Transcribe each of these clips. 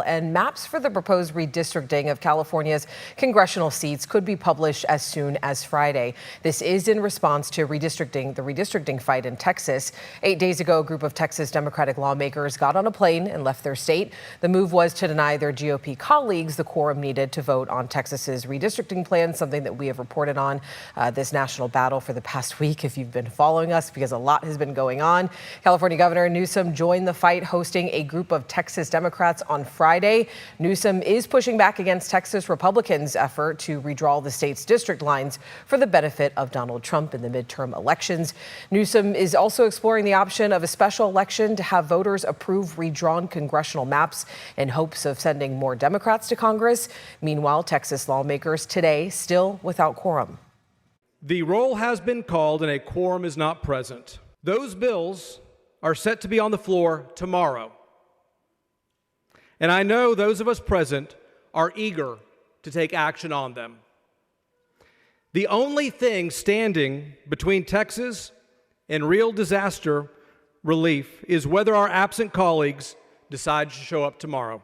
And maps for the proposed redistricting of California's congressional seats could be published as soon as Friday. This is in response to the redistricting fight in Texas. 8 days ago, a group of Texas Democratic lawmakers got on a plane and left their state. The move was to deny their GOP colleagues the quorum needed to vote on Texas's redistricting plan, something that we have reported on this national battle for the past week, if you've been following us, because a lot has been going on. California Governor Newsom joined the fight, hosting a group of Texas Democrats on Friday. Newsom is pushing back against Texas Republicans' effort to redraw the state's district lines for the benefit of Donald Trump in the midterm elections. Newsom is also exploring the option of a special election to have voters approve redrawn congressional maps in hopes of sending more Democrats to Congress. Meanwhile, Texas lawmakers today still without quorum. The roll has been called and a quorum is not present. Those bills are set to be on the floor tomorrow. And I know those of us present are eager to take action on them. The only thing standing between Texas and real disaster relief is whether our absent colleagues decide to show up tomorrow.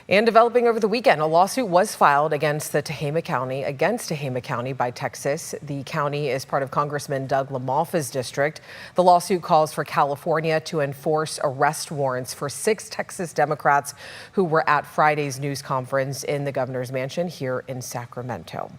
And developing over the weekend, a lawsuit was filed against Tehama County by Texas. The county is part of Congressman Doug LaMalfa's district. The lawsuit calls for California to enforce arrest warrants for 6 Texas Democrats who were at Friday's news conference in the governor's mansion here in Sacramento.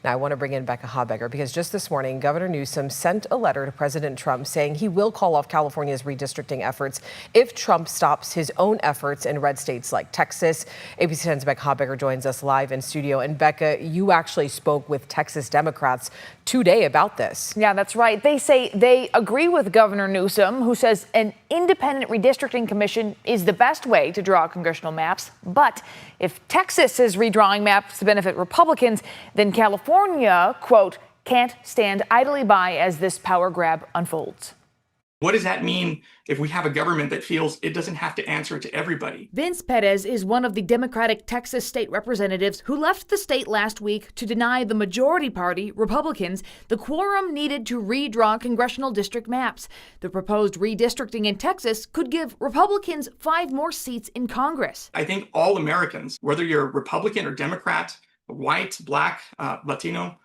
Now, I want to bring in Becca Habegger because just this morning, Governor Newsom sent a letter to President Trump saying he will call off California's redistricting efforts if Trump stops his own efforts in red states like Texas. ABC 10's Becca Habegger joins us live in studio. And Becca, you actually spoke with Texas Democrats today about this. Yeah, that's right. They say they agree with Governor Newsom, who says an independent redistricting commission is the best way to draw congressional maps. But if Texas is redrawing maps to benefit Republicans, then California, quote, can't stand idly by as this power grab unfolds. What does that mean if we have a government that feels it doesn't have to answer to everybody? Vince Perez is one of the Democratic Texas state representatives who left the state last week to deny the majority party, Republicans, the quorum needed to redraw congressional district maps. The proposed redistricting in Texas could give Republicans 5 more seats in Congress. I think all Americans, whether you're Republican or Democrat, white, black, Latino,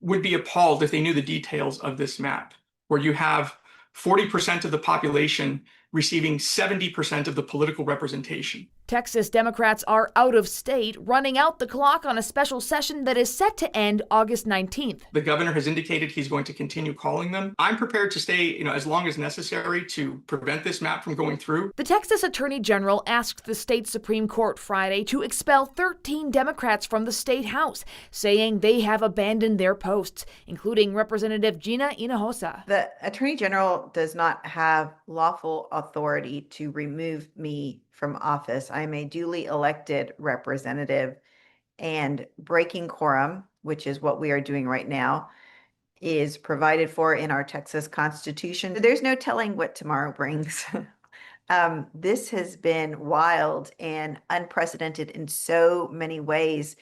would be appalled if they knew the details of this map, where you have 40% of the population receiving 70% of the political representation. Texas Democrats are out of state, running out the clock on a special session that is set to end August 19th. The governor has indicated he's going to continue calling them. I'm prepared to stay, as long as necessary to prevent this map from going through. The Texas Attorney General asked the state Supreme Court Friday to expel 13 Democrats from the state House, saying they have abandoned their posts, including Representative Gina Hinojosa. The Attorney General does not have lawful authority to remove me from office. I'm a duly elected representative, and breaking quorum, which is what we are doing right now, is provided for in our Texas Constitution. There's no telling what tomorrow brings. This has been wild and unprecedented in so many ways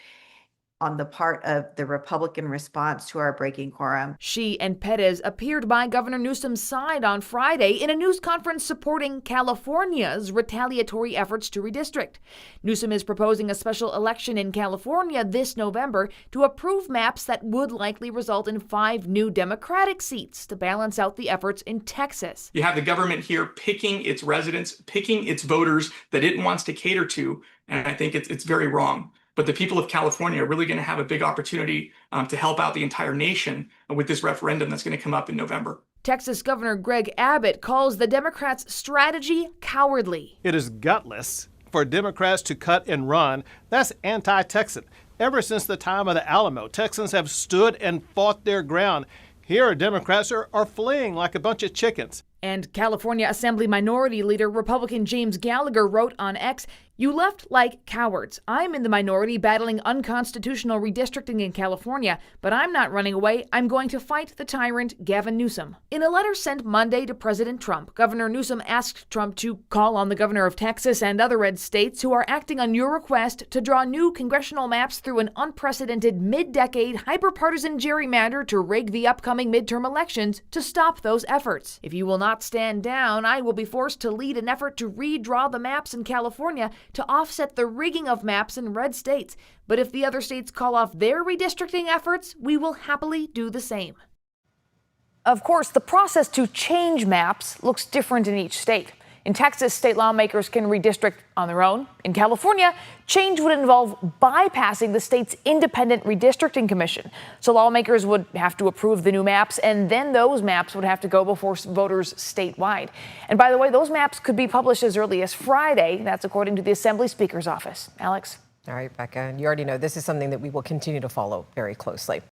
on the part of the Republican response to our breaking quorum. She and Perez appeared by Governor Newsom's side on Friday in a news conference supporting California's retaliatory efforts to redistrict. Newsom is proposing a special election in California this November to approve maps that would likely result in 5 new Democratic seats to balance out the efforts in Texas. You have the government here picking its residents, picking its voters that it wants to cater to, and I think it's very wrong. But the people of California are really going to have a big opportunity to help out the entire nation with this referendum that's going to come up in November. Texas Governor Greg Abbott calls the Democrats' strategy cowardly. It is gutless for Democrats to cut and run. That's anti-Texan. Ever since the time of the Alamo, Texans have stood and fought their ground. Here, Democrats are fleeing like a bunch of chickens. And California Assembly Minority Leader Republican James Gallagher wrote on X, You left like cowards. I'm in the minority battling unconstitutional redistricting in California, but I'm not running away. I'm going to fight the tyrant Gavin Newsom. In a letter sent Monday to President Trump, Governor Newsom asked Trump to call on the governor of Texas and other red states who are acting on your request to draw new congressional maps through an unprecedented mid-decade hyper-partisan gerrymander to rig the upcoming midterm elections to stop those efforts. If you will not stand down, I will be forced to lead an effort to redraw the maps in California to offset the rigging of maps in red states. But if the other states call off their redistricting efforts, we will happily do the same. Of course, the process to change maps looks different in each state. In Texas, state lawmakers can redistrict on their own. In California, change would involve bypassing the state's independent redistricting commission. So lawmakers would have to approve the new maps, and then those maps would have to go before voters statewide. And by the way, those maps could be published as early as Friday. That's according to the Assembly Speaker's office. Alex? All right, Becca, and you already know this is something that we will continue to follow very closely.